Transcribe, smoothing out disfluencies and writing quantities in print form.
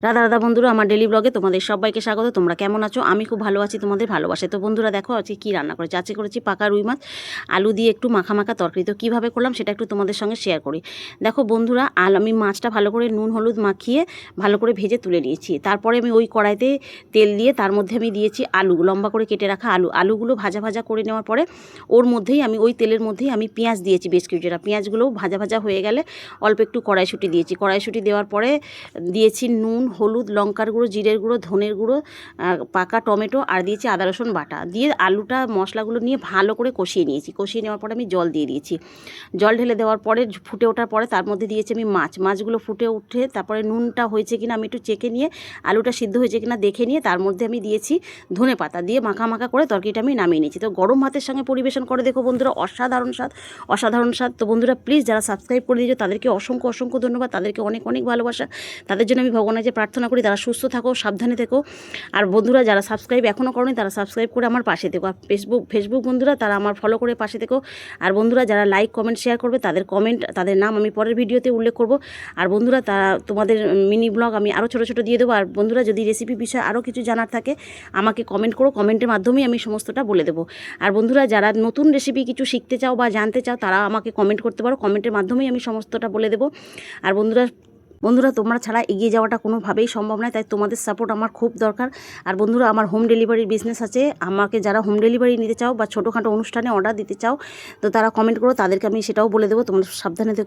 রাধা রাধা বন্ধুরা, আমার ডেলি ব্লগে তোমাদের সবাইকে স্বাগত। তোমরা কেমন আছো? আমি খুব ভালো আছি, তোমাদের ভালোবাসে। তো বন্ধুরা দেখো আজকে কী রান্না করেছি। আজকে করেছি পাকা রুই মাছ আলু দিয়ে একটু মাখা মাখা তরকারি। তো কীভাবে করলাম সেটা একটু তোমাদের সঙ্গে শেয়ার করি। দেখো বন্ধুরা, আমি মাছটা ভালো করে নুন হলুদ মাখিয়ে ভালো করে ভেজে তুলে নিয়েছি। তারপরে আমি ওই কড়াইতে তেল দিয়ে তার মধ্যে আমি দিয়েছি আলু, লম্বা করে কেটে রাখা আলুগুলো ভাজা ভাজা করে নেওয়ার পরে ওর মধ্যেই আমি ওই তেলের মধ্যেই আমি পেঁয়াজ দিয়েছি বেশ কিছুটা। পেঁয়াজগুলোও ভাজা ভাজা হয়ে গেলে অল্প একটু কড়াইশুঁটি দিয়েছি। কড়াইশুঁটি দেওয়ার পরে দিয়েছি নুন হলুদ লঙ্কার গুঁড়ো জিরের গুঁড়ো ধনের গুঁড়ো পাকা টমেটো আর দিয়েছি আদা রসুন বাটা দিয়ে আলুটা মশলাগুলো নিয়ে ভালো করে কষিয়ে নিয়েছি। কষিয়ে নেওয়ার পরে আমি জল দিয়ে দিয়েছি। জল ঢেলে দেওয়ার পরে ফুটে ওঠার পরে তার মধ্যে দিয়েছি আমি মাছগুলো ফুটে উঠে তারপরে নুনটা হয়েছে কিনা আমি একটু চেকে নিয়ে আলুটা সিদ্ধ হয়েছে কিনা দেখে নিয়ে তার মধ্যে আমি দিয়েছি ধনে পাতা দিয়ে মাখা মাখা করে তরকারিটা আমি নামিয়ে নিয়েছি। তো গরম ভাতের সঙ্গে পরিবেশন করে দেখো বন্ধুরা, অসাধারণ স্বাদ। তো বন্ধুরা প্লিজ যারা সাবস্ক্রাইব করে দিয়েছো তাদেরকে অসংখ্য ধন্যবাদ, তাদেরকে অনেক ভালোবাসা। তাদের জন্য আমি ভগবানের যে প্রার্থনা করি তারা সুস্থ থাকো, সাবধানে থেকো। আর বন্ধুরা যারা সাবস্ক্রাইব এখনও করোনি তারা সাবস্ক্রাইব করে আমার পাশে থেকো। আর ফেসবুক বন্ধুরা তারা আমার ফলো করে পাশে থেকো। আর বন্ধুরা যারা লাইক কমেন্ট শেয়ার করবে তাদের নাম আমি পরের ভিডিওতে উল্লেখ করব। আর বন্ধুরা তারা তোমাদের মিনি ব্লগ আমি আরও ছোটো দিয়ে দেবো। আর বন্ধুরা যদি রেসিপি বিষয়ে আরও কিছু জানার থাকে আমাকে কমেন্ট করো, কমেন্টের মাধ্যমেই আমি সমস্তটা বলে দেবো। আর বন্ধুরা যারা নতুন রেসিপি কিছু শিখতে চাও বা জানতে চাও তারা আমাকে কমেন্ট করতে পারো, কমেন্টের মাধ্যমেই আমি সমস্তটা বলে দেবো। আর বন্ধুরা তোমরা ছাড়া এগিয়ে যাওয়াটা কোনোভাবেই সম্ভব নয়, তাই তোমাদের সাপোর্ট আমার খুব দরকার। আর বন্ধুরা আমার হোম ডেলিভারির বিজনেস আছে, আমাকে যারা হোম ডেলিভারি নিতে চাও বা ছোটোখাটো অনুষ্ঠানে অর্ডার দিতে চাও তো তারা কমেন্ট করো, তাদেরকে আমি সেটাও বলে দেবো। তোমরা সাবধানে থেকো।